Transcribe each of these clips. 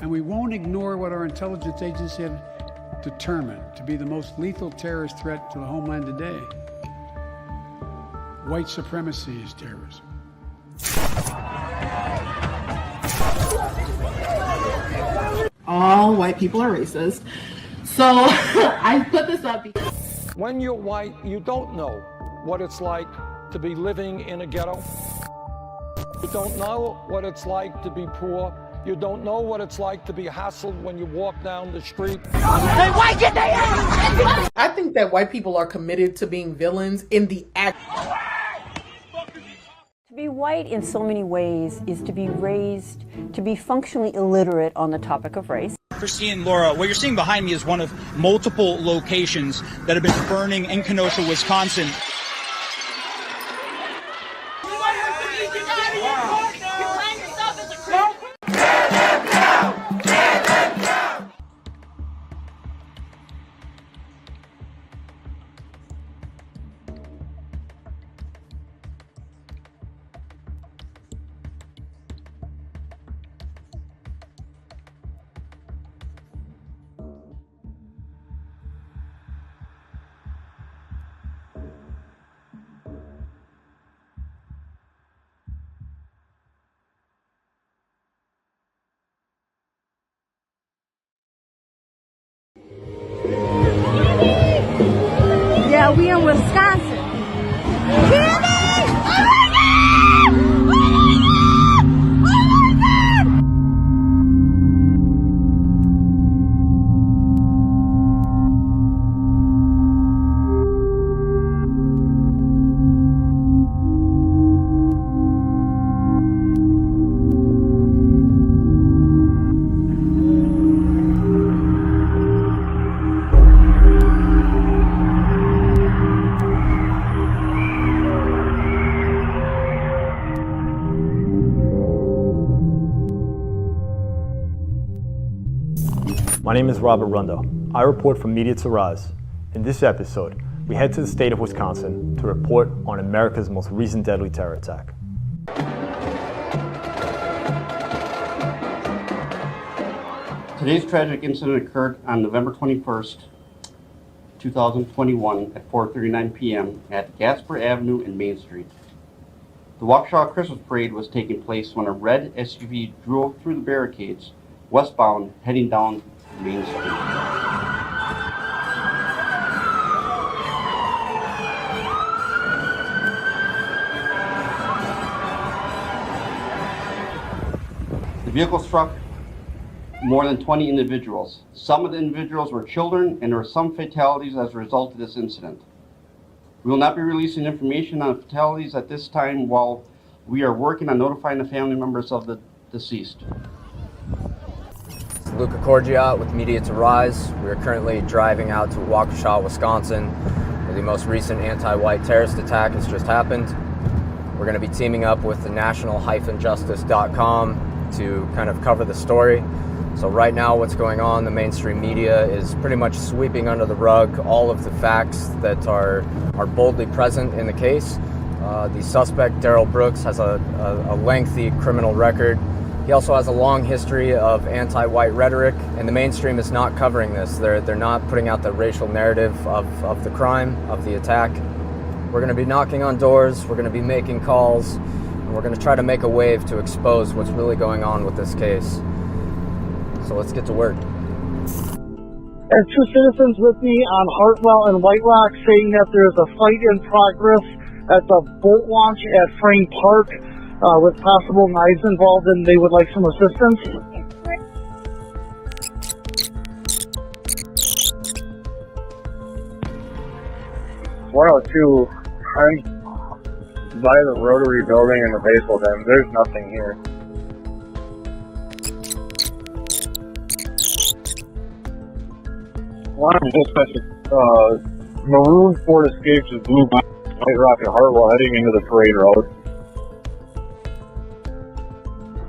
And we won't ignore what our intelligence agencies have determined to be the most lethal terrorist threat to the homeland today. White supremacy is terrorism. All white people are racist. So I put this up because when you're white, you don't know what it's like to be living in a ghetto. You don't know what it's like to be poor. You don't know what it's like to be hassled when you walk down the street. I think that white people are committed to being villains in the act. To be white in so many ways is to be raised to be functionally illiterate on the topic of race. Christine and Laura, what you're seeing behind me is one of multiple locations that have been burning in Kenosha, Wisconsin. Yeah, we in Wisconsin. My name is Robert Rundo. I report from Media to Rise. In this episode, we head to the state of Wisconsin to report on America's most recent deadly terror attack. Today's tragic incident occurred on November 21st, 2021 at 4:39 p.m. at Gasper Avenue and Main Street. The Waukesha Christmas Parade was taking place when a red SUV drove through the barricades westbound, heading down Main Street. The vehicle struck more than 20 individuals. Some of the individuals were children, and there were some fatalities as a result of this incident. We will not be releasing information on fatalities at this time while we are working on notifying the family members of the deceased. Luca Corgiat with Media to Rise. We are currently driving out to Waukesha, Wisconsin, where the most recent anti-white terrorist attack has just happened. We're going to be teaming up with the national-justice.com to kind of cover the story. So right now what's going on, the mainstream media is pretty much sweeping under the rug all of the facts that are boldly present in the case. The suspect, Darrell Brooks, has a lengthy criminal record. He also has a long history of anti-white rhetoric, and the mainstream is not covering this. They're not putting out the racial narrative of the crime, of the attack. We're going to be knocking on doors, we're going to be making calls, and we're going to try to make a wave to expose what's really going on with this case. So let's get to work. There's two citizens with me on Hartwell and White Rock saying that there is a fight in progress at the boat launch at Frame Park with possible knives involved, and they would like some assistance. 102, I'm by the Rotary building in the baseball diamond. There's nothing here. Maroon Ford escapes with blue White Rock and Hartwell heading into the parade road.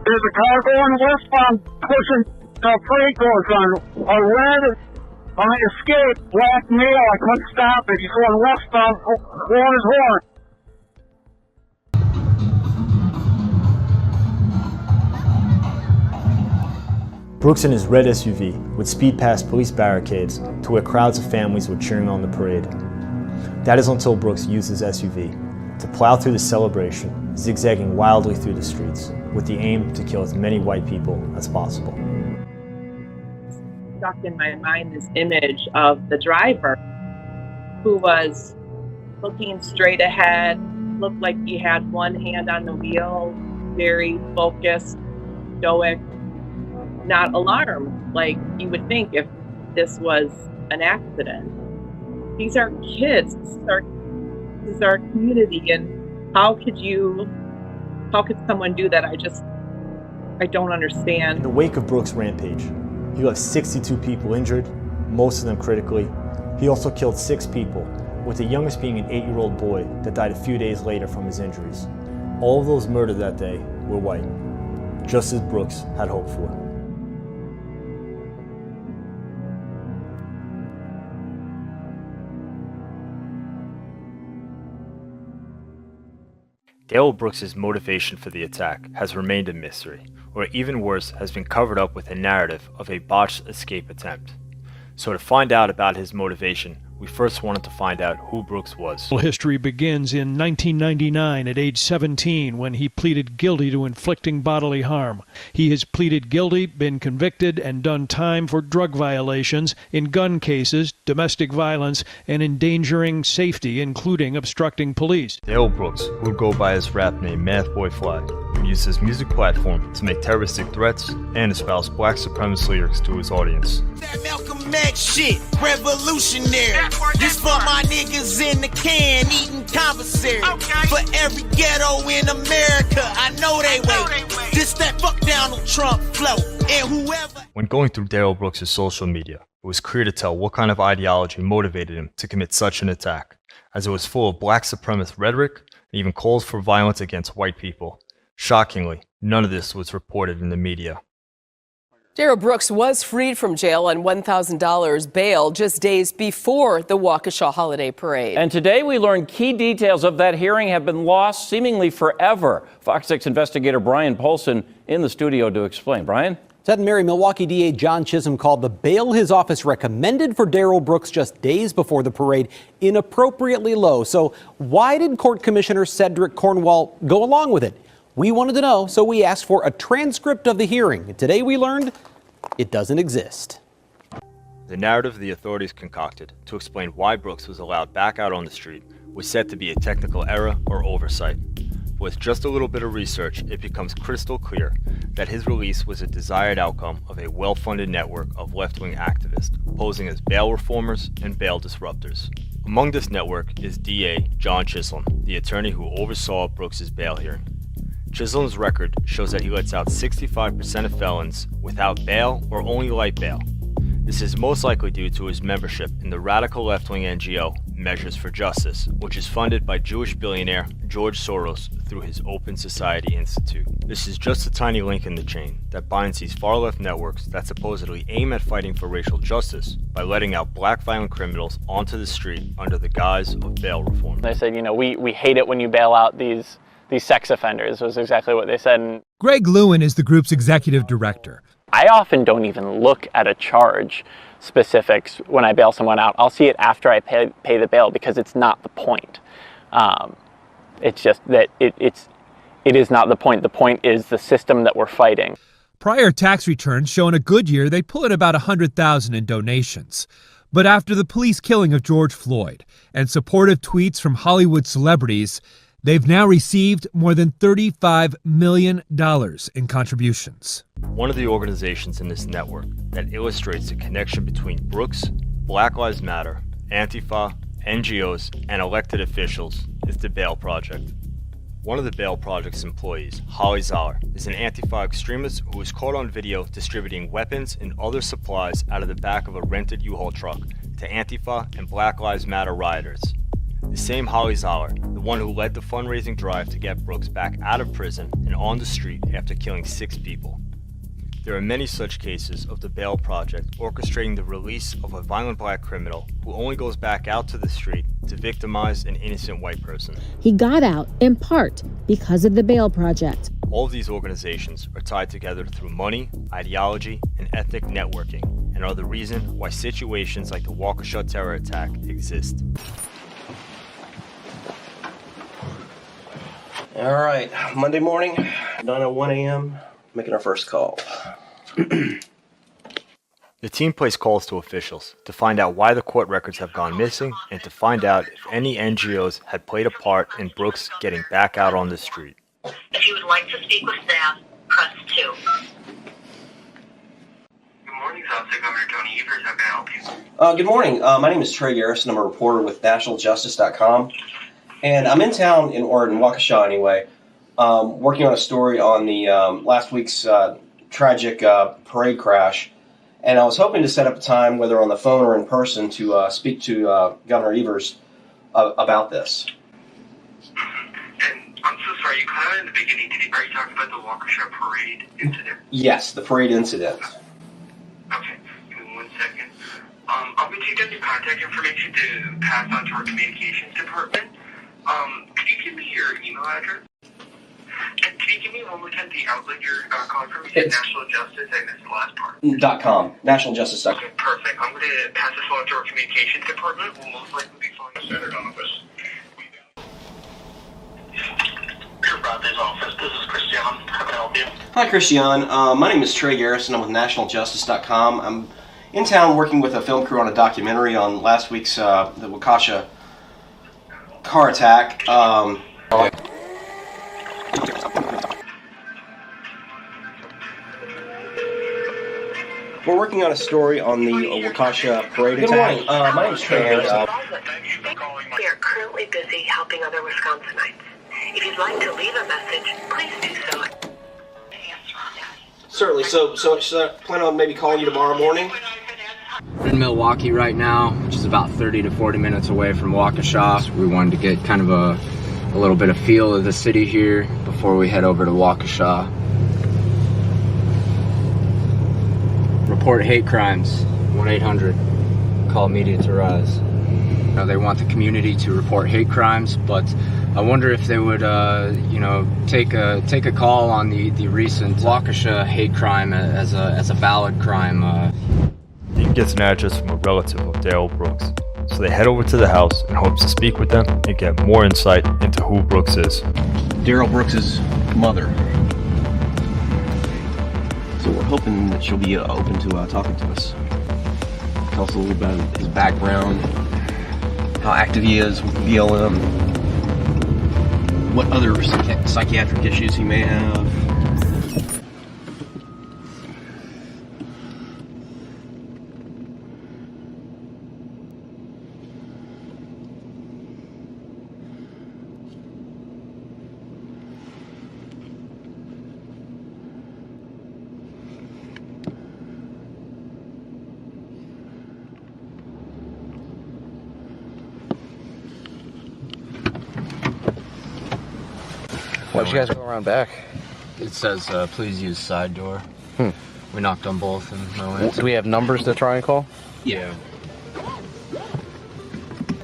There's a car going westbound pushing parade course on a red escape, black male. I couldn't stop it. He's going westbound, blowing his horn. Brooks in his red SUV would speed past police barricades to where crowds of families were cheering on the parade. That is until Brooks used his SUV to plow through the celebration, zigzagging wildly through the streets, with the aim to kill as many white people as possible. Stuck in my mind this image of the driver who was looking straight ahead, looked like he had one hand on the wheel, very focused, stoic, not alarmed like you would think if this was an accident. These are kids, this is our community, and how could someone do that? I don't understand. In the wake of Brooks' rampage, he left 62 people injured, most of them critically. He also killed 6 people, with the youngest being an 8-year-old boy that died a few days later from his injuries. All of those murdered that day were white, just as Brooks had hoped for. Darrell Brooks' motivation for the attack has remained a mystery, or even worse, has been covered up with a narrative of a botched escape attempt. So to find out about his motivation, we first wanted to find out who Brooks was. History begins in 1999 at age 17 when he pleaded guilty to inflicting bodily harm. He has pleaded guilty, been convicted, and done time for drug violations in gun cases, domestic violence, and endangering safety, including obstructing police. Darrell Brooks, who would go by his rap name Math Boy Fly, would use his music platform to make terroristic threats and espouse black supremacist lyrics to his audience. That Malcolm X shit, revolutionary. This for my niggas in the can eating commissary. For every ghetto in America, I know they wait. This that fuck Donald Trump flow. And whoever. When going through Darrell Brooks' social media, it was clear to tell what kind of ideology motivated him to commit such an attack, as it was full of black supremacist rhetoric and even calls for violence against white people. Shockingly, none of this was reported in the media. Darrell Brooks was freed from jail on $1,000 bail just days before the Waukesha holiday parade. And today we learned key details of that hearing have been lost seemingly forever. Fox 6 investigator Brian Polson in the studio to explain. Brian? Ted and Mary, Milwaukee DA John Chisholm called the bail his office recommended for Darrell Brooks just days before the parade inappropriately low. So why did Court Commissioner Cedric Cornwall go along with it? We wanted to know, so we asked for a transcript of the hearing. Today we learned it doesn't exist. The narrative the authorities concocted to explain why Brooks was allowed back out on the street was said to be a technical error or oversight. With just a little bit of research, it becomes crystal clear that his release was a desired outcome of a well-funded network of left-wing activists posing as bail reformers and bail disruptors. Among this network is DA John Chisholm, the attorney who oversaw Brooks' bail hearing. Chisholm's record shows that he lets out 65% of felons without bail or only light bail. This is most likely due to his membership in the radical left-wing NGO Measures for Justice, which is funded by Jewish billionaire George Soros through his Open Society Institute. This is just a tiny link in the chain that binds these far-left networks that supposedly aim at fighting for racial justice by letting out black violent criminals onto the street under the guise of bail reform. They said, we hate it when you bail out these sex offenders, was exactly what they said. Greg Lewin is the group's executive director. I often don't even look at a charge specifics when I bail someone out. I'll see it after I pay the bail because it's not the point. It's just that it is not the point. The point is the system that we're fighting. Prior tax returns show in a good year they pull in about $100,000 in donations. But after the police killing of George Floyd and supportive tweets from Hollywood celebrities, they've now received more than $35 million in contributions. One of the organizations in this network that illustrates the connection between Brooks, Black Lives Matter, Antifa, NGOs, and elected officials is the Bail Project. One of the Bail Project's employees, Holly Zoller, is an Antifa extremist who was caught on video distributing weapons and other supplies out of the back of a rented U-Haul truck to Antifa and Black Lives Matter rioters. The same Holly Zoller, the one who led the fundraising drive to get Brooks back out of prison and on the street after killing 6 people. There are many such cases of the Bail Project orchestrating the release of a violent black criminal who only goes back out to the street to victimize an innocent white person. He got out in part because of the Bail Project. All of these organizations are tied together through money, ideology, and ethnic networking and are the reason why situations like the Waukesha terror attack exist. All right, Monday morning, 9:01 a.m., making our first call. The team placed calls to officials to find out why the court records have gone missing and to find out if any NGOs had played a part in Brooks getting back out on the street. If you would like to speak with staff, press 2. Good morning, Officer Governor Tony Evers. How can I help you? Good morning. My name is Trey Garrison. I'm a reporter with NationalJustice.com. And I'm in town, in Waukesha anyway, working on a story on the last week's tragic parade crash. And I was hoping to set up a time, whether on the phone or in person, to speak to Governor Evers about this. And I'm so sorry, you cut out in the beginning. Are you talking about the Waukesha parade incident? Yes, the parade incident. Okay, give me 1 second. I'll be taking your contact information to pass on to our communications department. Could you give me your email address? And can you give me one more time the outlet you're calling from? You said National Justice. I missed the last part. .com. NationalJustice.com. Okay, perfect. I'm going to pass this on to our communications department. We'll most likely be calling the Senate office. Your Bradley's office. This is Christian. How can I help you? Hi, Christian. My name is Trey Garrison. I'm with NationalJustice.com. I'm in town working with a film crew on a documentary on last week's the Waukesha car attack. We're working on a story on the Waukesha parade attack. Good morning. My name is Trey Garrison. We are currently busy helping other Wisconsinites. If you'd like to leave a message, please do so. Certainly. So should I plan on maybe calling you tomorrow morning? We're in Milwaukee right now, which is about 30 to 40 minutes away from Waukesha. We wanted to get kind of a little bit of feel of the city here before we head over to Waukesha. Report hate crimes, 1-800. Call media to rise. They want the community to report hate crimes, but I wonder if they would, take a call on the recent Waukesha hate crime as a valid crime. Dean gets an address from a relative of Daryl Brooks, so they head over to the house in hopes to speak with them and get more insight into who Brooks is. Daryl Brooks' mother. So we're hoping that she'll be open to talking to us. Tell us a little about his background, how active he is with BLM, what other psychiatric issues he may have. Why'd you guys go around back? It says, please use side door. We knocked on both and no answer. Do we have numbers to try and call? Yeah.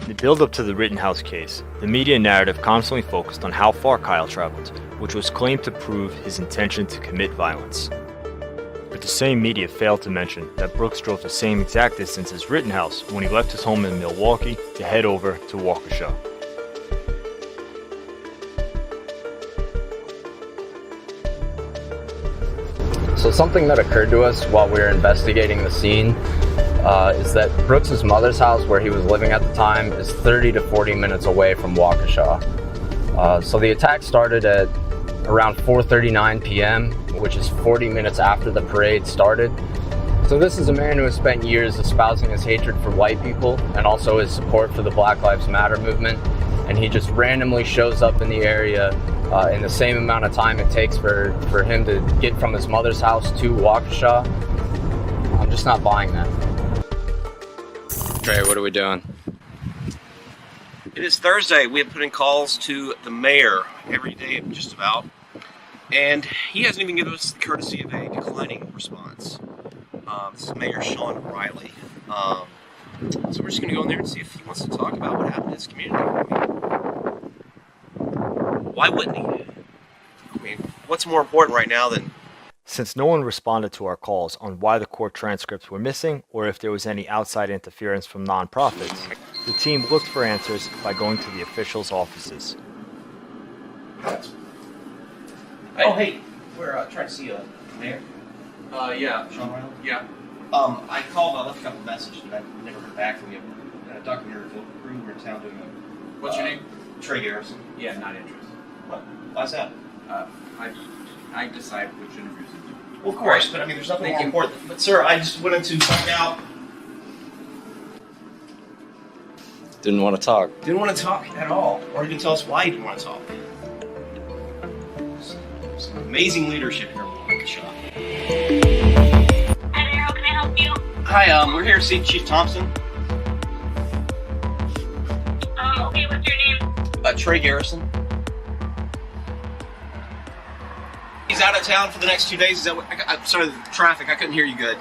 In the build-up to the Rittenhouse case, the media narrative constantly focused on how far Kyle traveled, which was claimed to prove his intention to commit violence. But the same media failed to mention that Brooks drove the same exact distance as Rittenhouse when he left his home in Milwaukee to head over to Waukesha. So something that occurred to us while we were investigating the scene is that Brooks' mother's house, where he was living at the time, is 30 to 40 minutes away from Waukesha. So the attack started at around 4:39 p.m., which is 40 minutes after the parade started. So this is a man who has spent years espousing his hatred for white people and also his support for the Black Lives Matter movement. And he just randomly shows up in the area in the same amount of time it takes for him to get from his mother's house to Waukesha. I'm just not buying that. Trey, what are we doing? It is Thursday. We have put in calls to the mayor every day, just about. And he hasn't even given us the courtesy of a declining response. This is Mayor Sean Riley. So we're just going to go in there and see if he wants to talk about what happened in his community. I mean, why wouldn't he? I mean, what's more important right now than Since no one responded to our calls on why the court transcripts were missing or if there was any outside interference from nonprofits, the team looked for answers by going to the officials' offices. Oh, hey, we're trying to see a mayor. Yeah. Sean Riley? Yeah. I called, I left a couple messages, but I never heard back from you. Documentary crew, we're in town doing a... What's your name? Trey Garrison. Yeah, not interested. What? Why's that? I decide which interviews to do. Well, of course, but I mean, there's nothing Thank more you. important. But, sir, I just wanted to find out... Didn't want to talk. Didn't want to talk at all. Or you can tell us why you didn't want to talk. Some amazing leadership here in Waukesha. Hi there, how can I help you? Hi, we're here to see Chief Thompson. Okay, what's your name? Trey Garrison. He's out of town for the next 2 days. Is that what? I'm sorry, the traffic. I couldn't hear you good.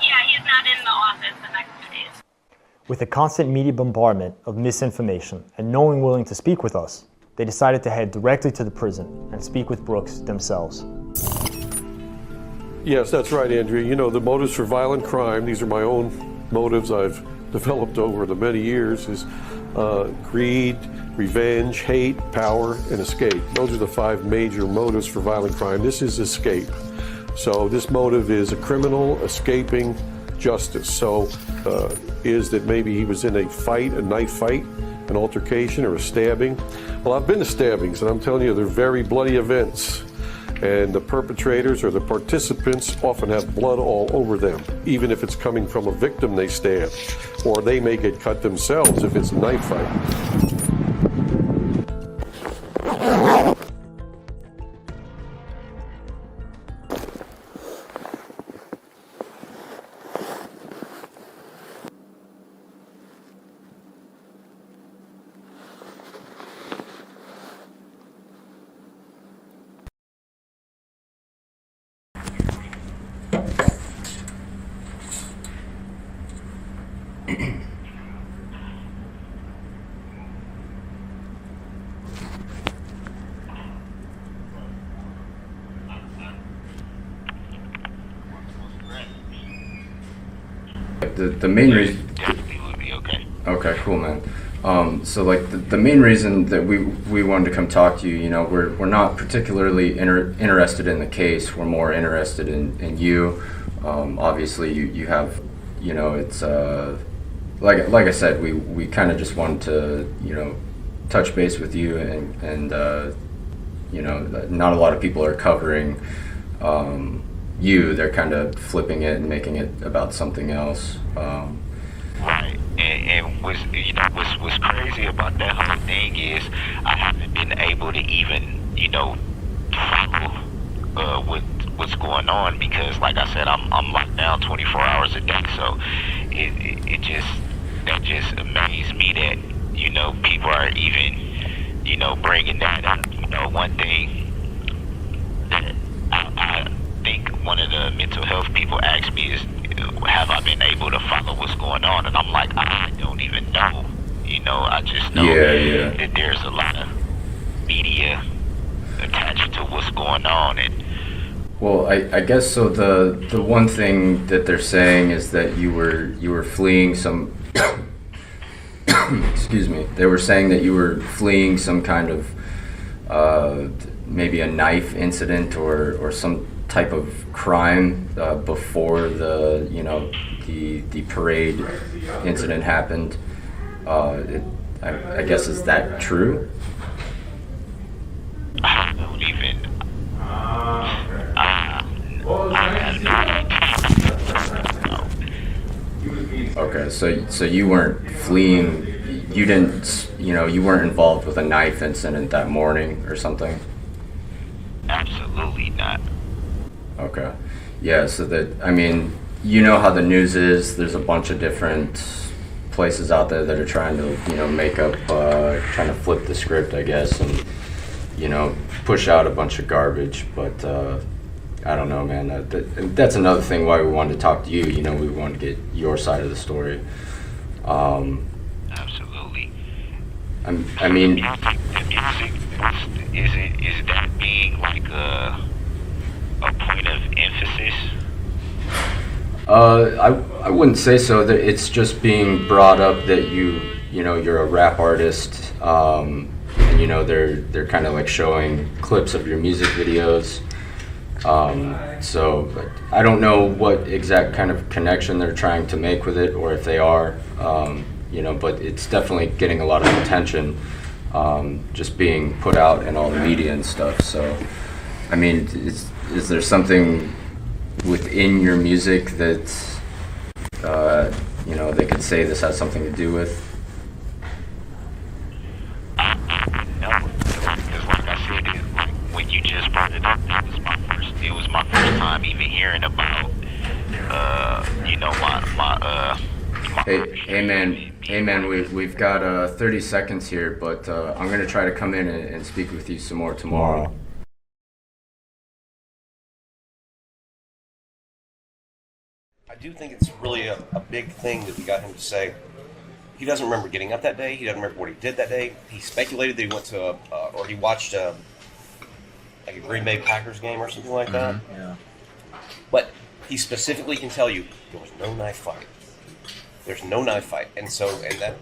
Yeah, he's not in the office the next 2 days. With a constant media bombardment of misinformation and no one willing to speak with us, they decided to head directly to the prison and speak with Brooks themselves. Yes, that's right, Andrea. You know, the motives for violent crime, these are my own motives I've developed over the many years, is greed, revenge, hate, power, and escape. Those are the 5 major motives for violent crime. This is escape. So this motive is a criminal escaping justice. So is that maybe he was in a fight, a knife fight, an altercation, or a stabbing. Well, I've been to stabbings, and I'm telling you, they're very bloody events. And the perpetrators or the participants often have blood all over them, even if it's coming from a victim they stab, or they may get cut themselves if it's a knife fight. The main reason. Okay, cool, man. So like the main reason that we wanted to come talk to you, you know, we're not particularly interested in the case. We're more interested in you. Obviously, you have, you know, it's like I said, we kind of just wanted to, you know, touch base with you, and you know, not a lot of people are covering you. They're kind of flipping it and making it about something else. Right, and what's crazy about that whole thing is I haven't been able to even, you know, follow what's going on, because, like I said, I'm locked down 24 hours a day. So that just amazed me that, you know, people are even, you know, bringing that up. You know, one thing that I think one of the mental health people asked me is, have I been able to follow what's going on? And I'm like, I don't even know. You know, I just know that there's a lot of media attached to what's going on. And well, I guess so. The one thing that they're saying is that you were fleeing some. Excuse me. They were saying that you were fleeing some kind of maybe a knife incident or some type of crime before the, you know, the parade incident happened. I guess, is that true? I don't even. Okay, so you weren't fleeing. You didn't, you know, you weren't involved with a knife incident that morning or something? Absolutely not. Okay. Yeah, so that, I mean, you know how the news is. There's a bunch of different places out there that are trying to, you know, make up, trying to flip the script, I guess, and, you know, push out a bunch of garbage. But I don't know, man. That's another thing why we wanted to talk to you. You know, we wanted to get your side of the story. Absolutely. I mean, the music is that being like a point of emphasis? I wouldn't say so. It's just being brought up that you're a rap artist, and they're kind of like showing clips of your music videos. So I don't know what exact kind of connection they're trying to make with it, or if they are, but it's definitely getting a lot of attention, just being put out in all the media and stuff. So, I mean, is there something within your music that, they could say this has something to do with? No, because like I said, when you just brought it up, it was my first time even hearing about, Hey man, we've got 30 seconds here, but I'm gonna try to come in and speak with you some more tomorrow. I do think it's really a big thing that we got him to say. He doesn't remember getting up that day. He doesn't remember what he did that day. He speculated that he went to or he watched a Green Bay Packers game or something like that. Mm-hmm. Yeah. But he specifically can tell you there was no knife fight. There's no knife fight, and that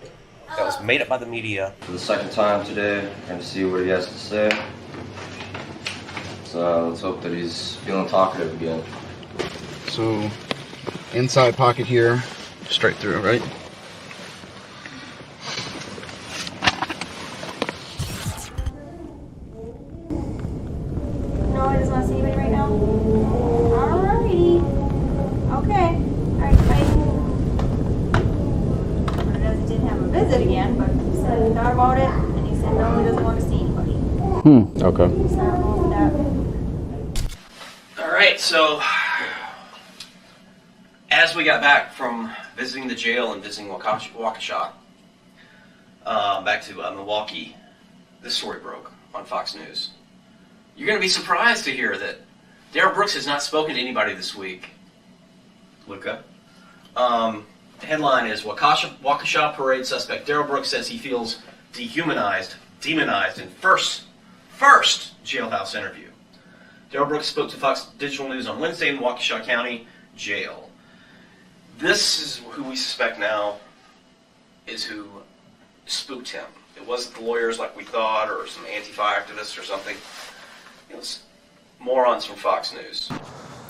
was made up by the media. For the second time today, we're going to see what he has to say. So let's hope that he's feeling talkative again. So, inside pocket here, straight through, right? No, he doesn't want to see anybody right now? Alrighty. Okay. Alright, bye. He didn't have a visit again, but he said he thought about it, and he said no, he doesn't want to see anybody. Okay. So I don't know if that... Alright, so as we got back from visiting the jail and visiting Waukesha, back to Milwaukee, this story broke on Fox News. You're going to be surprised to hear that Darrell Brooks has not spoken to anybody this week. Luca? The headline is Waukesha parade suspect Darrell Brooks says he feels demonized in first jailhouse interview. Darrell Brooks spoke to Fox Digital News on Wednesday in Waukesha County Jail. This is who we suspect now is who spooked him. It wasn't the lawyers like we thought, or some Antifa activists or something. It was morons from Fox News.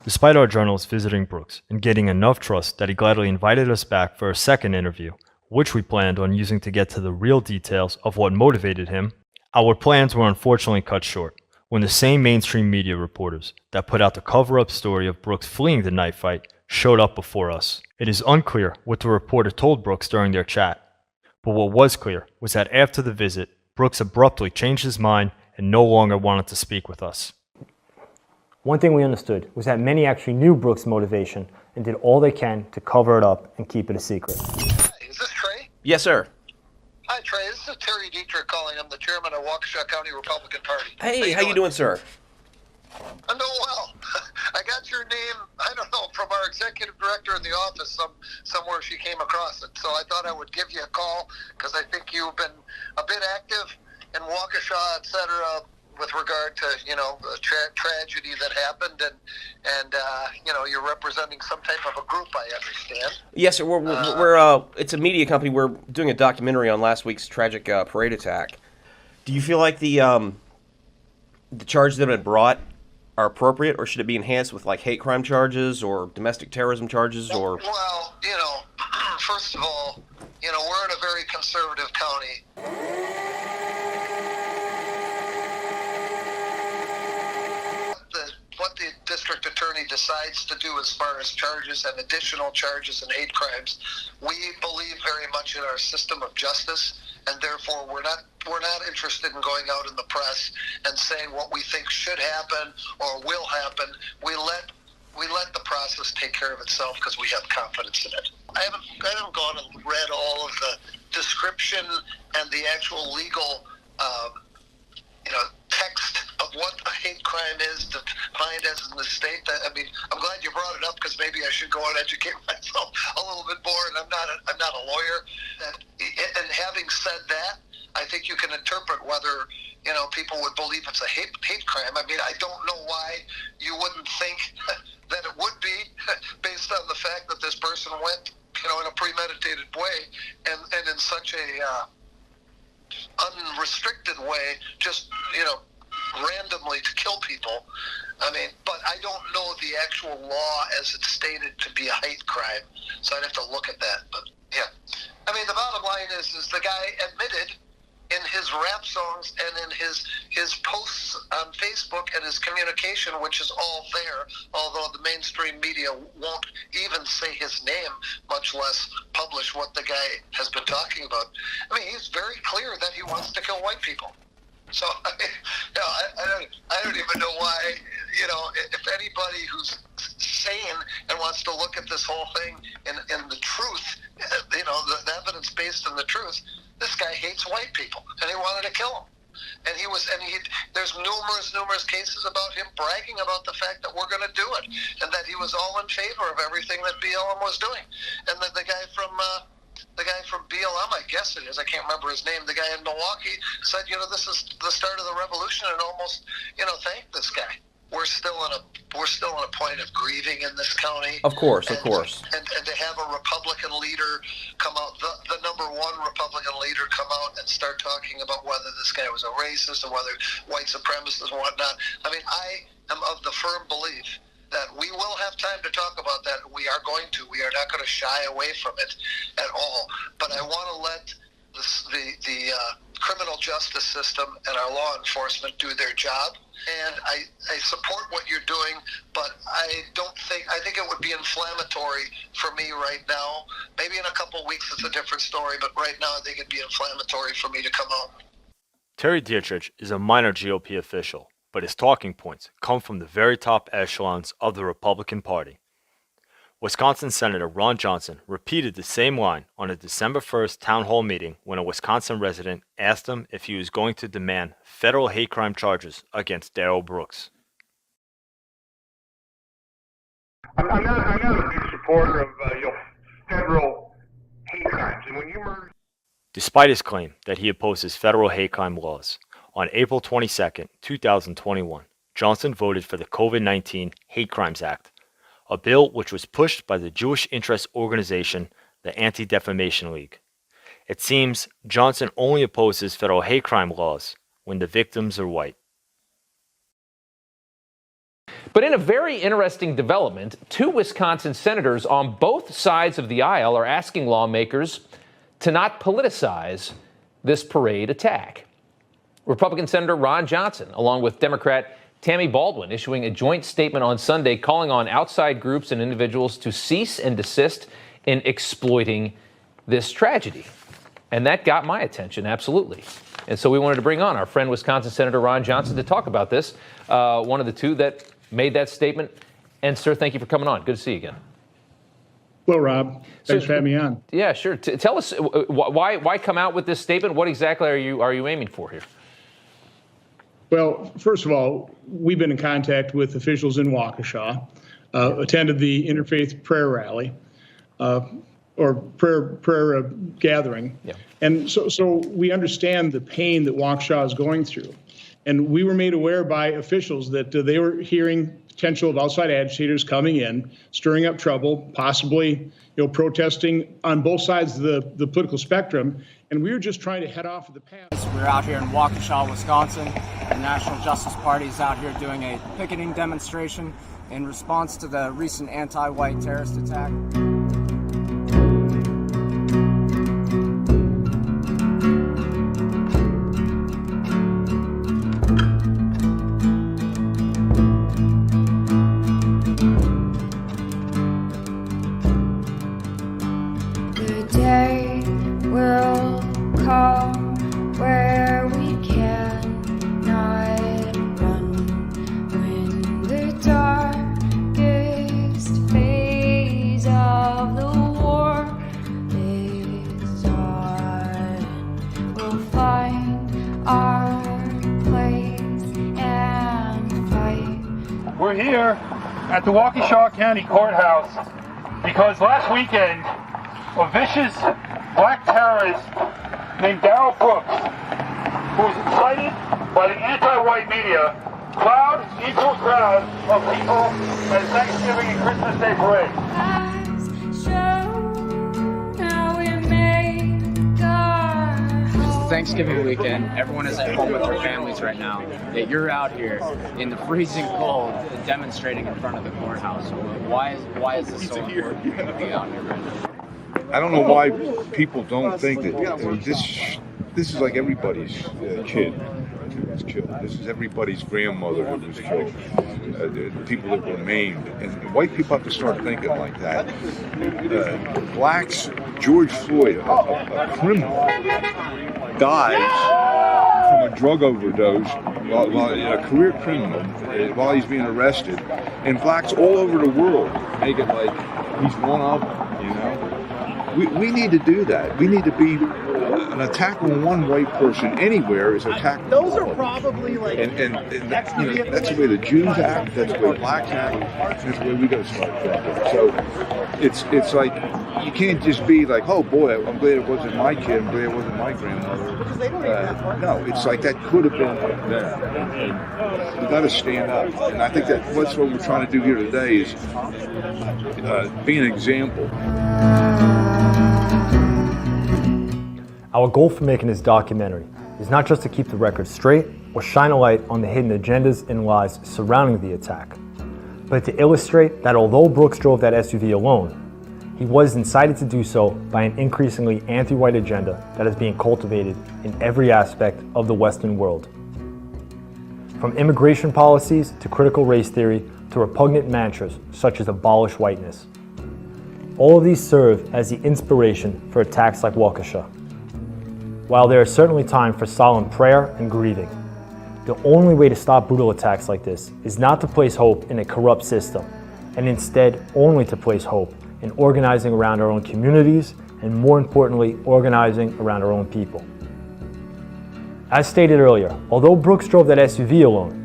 Despite our journalists visiting Brooks and getting enough trust that he gladly invited us back for a second interview, which we planned on using to get to the real details of what motivated him, our plans were unfortunately cut short when the same mainstream media reporters that put out the cover-up story of Brooks fleeing the knife fight showed up before us. It is unclear what the reporter told Brooks during their chat, but what was clear was that after the visit, Brooks abruptly changed his mind and no longer wanted to speak with us. One thing we understood was that many actually knew Brooks' motivation and did all they can to cover it up and keep it a secret. Is this Trey? Yes, sir. Hi, Trey. This is Terry Dietrich calling. I'm the chairman of Waukesha County Republican Party. Hey, how you doing, sir? I'm doing well. I got your name, I don't know, from our executive director in the office, somewhere she came across it. So I thought I would give you a call because I think you've been a bit active in Waukesha, et cetera, with regard to, the tragedy that happened, and you're representing some type of a group, I understand. Yes, sir. We're it's a media company. We're doing a documentary on last week's tragic parade attack. Do you feel like the charges that have been brought are appropriate, or should it be enhanced with like hate crime charges or domestic terrorism charges? Or well, first of all, we're in a very conservative county. What the district attorney decides to do as far as charges and additional charges and hate crimes, we believe very much in our system of justice, and therefore we're not interested in going out in the press and saying what we think should happen or will happen. We let the process take care of itself because we have confidence in it. I haven't gone and read all of the description and the actual legal text of what a hate crime is defined as in the state. I mean, I'm glad you brought it up because maybe I should go and educate myself a little bit more. And I'm not a lawyer. And having said that, I think you can interpret whether people would believe it's a hate crime. I mean, I don't know why you wouldn't think that it would be, based on the fact that this person went, in a premeditated way and in such a unrestricted way, just, randomly to kill people. I mean, but I don't know the actual law as it's stated to be a hate crime, so I'd have to look at that. But yeah, I mean, the bottom line is the guy admitted in his rap songs and in his posts on Facebook and his communication, which is all there, although the mainstream media won't even say his name, much less publish what the guy has been talking about. I mean, he's very clear that he wants to kill white people. So, I don't even know why, if anybody who's sane and wants to look at this whole thing in the truth, the evidence based in the truth, this guy hates white people and he wanted to kill them. And there's numerous cases about him bragging about the fact that we're going to do it and that he was all in favor of everything that BLM was doing. And that the guy from BLM, I guess it is, I can't remember his name, the guy in Milwaukee said, this is the start of the revolution, and almost, thanked this guy. We're still in a point of grieving in this county. Of course. And to have a Republican leader come out, the number one Republican leader come out and start talking about whether this guy was a racist or whether white supremacist and whatnot. I mean, I am of the firm belief that we will have time to talk about that. We are going to. We are not going to shy away from it at all. But I want to let the criminal justice system and our law enforcement do their job. And I support what you're doing, but I think it would be inflammatory for me right now. Maybe in a couple of weeks it's a different story, but right now I think it'd be inflammatory for me to come out. Terry Dietrich is a minor GOP official, but his talking points come from the very top echelons of the Republican Party. Wisconsin Senator Ron Johnson repeated the same line on a December 1st town hall meeting when a Wisconsin resident asked him if he was going to demand federal hate crime charges against Darrell Brooks. I'm not a big supporter of federal hate crimes. And when you murder... Despite his claim that he opposes federal hate crime laws, on April 22, 2021, Johnson voted for the COVID-19 Hate Crimes Act, a bill which was pushed by the Jewish interest organization, the Anti-Defamation League. It seems Johnson only opposes federal hate crime laws when the victims are white. But in a very interesting development, two Wisconsin senators on both sides of the aisle are asking lawmakers to not politicize this parade attack. Republican Senator Ron Johnson, along with Democrat Tammy Baldwin, issuing a joint statement on Sunday calling on outside groups and individuals to cease and desist in exploiting this tragedy. And that got my attention, absolutely. And so we wanted to bring on our friend Wisconsin Senator Ron Johnson to talk about this, one of the two that made that statement. And, sir, thank you for coming on. Good to see you again. Well, Rob, thanks for having me on. Yeah, sure. Tell us, why come out with this statement? What exactly are you aiming for here? Well, first of all, we've been in contact with officials in Waukesha, attended the interfaith prayer rally, or prayer gathering. Yeah. And so we understand the pain that Waukesha is going through. And we were made aware by officials that they were hearing potential of outside agitators coming in, stirring up trouble, possibly protesting on both sides of the political spectrum. And we were just trying to head off of the path. We're out here in Waukesha, Wisconsin. The National Justice Party is out here doing a picketing demonstration in response to the recent anti-white terrorist attack. The day will come where we cannot run, when the darkest phase of the war is on. We'll find our place and fight. We're here at the Waukesha County Courthouse because last weekend a vicious black terrorist named Darrell Brooks, who was incited by the anti-white media, crowd equals crowd of people at Thanksgiving and Christmas Day parade. It's Thanksgiving weekend. Everyone is at home with their families right now. Yet you're out here in the freezing cold demonstrating in front of the courthouse. Why is this so important to be out here right now? I don't know why people don't think that this is like everybody's kid who was killed. This is everybody's grandmother who was killed. The people that were maimed. And white people have to start thinking like that. Blacks, George Floyd, a criminal, dies from a drug overdose, a career criminal, while he's being arrested. And blacks all over the world make it like he's one of them, you know? We need to do that. We need to be an attack on one white person anywhere is an attack on Those all are of them. probably like And that's the way the Jews act. That's the way blacks act. That's the way we got to start thinking. So it's like you can't just be like, oh boy, I'm glad it wasn't my kid. I'm glad it wasn't my grandmother. No, it's like that could have been them. And we got to stand up. And I think that's what we're trying to do here today is be an example. Our goal for making this documentary is not just to keep the record straight or shine a light on the hidden agendas and lies surrounding the attack, but to illustrate that although Brooks drove that SUV alone, he was incited to do so by an increasingly anti-white agenda that is being cultivated in every aspect of the Western world. From immigration policies to critical race theory to repugnant mantras such as abolish whiteness. All of these serve as the inspiration for attacks like Waukesha. While there is certainly time for solemn prayer and grieving, the only way to stop brutal attacks like this is not to place hope in a corrupt system, and instead only to place hope in organizing around our own communities and, more importantly, organizing around our own people. As stated earlier, although Brooks drove that SUV alone,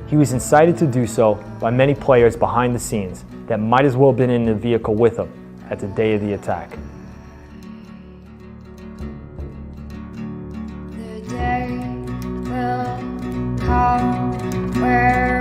he was incited to do so by many players behind the scenes that might as well have been in the vehicle with him at the day of the attack. The day will come where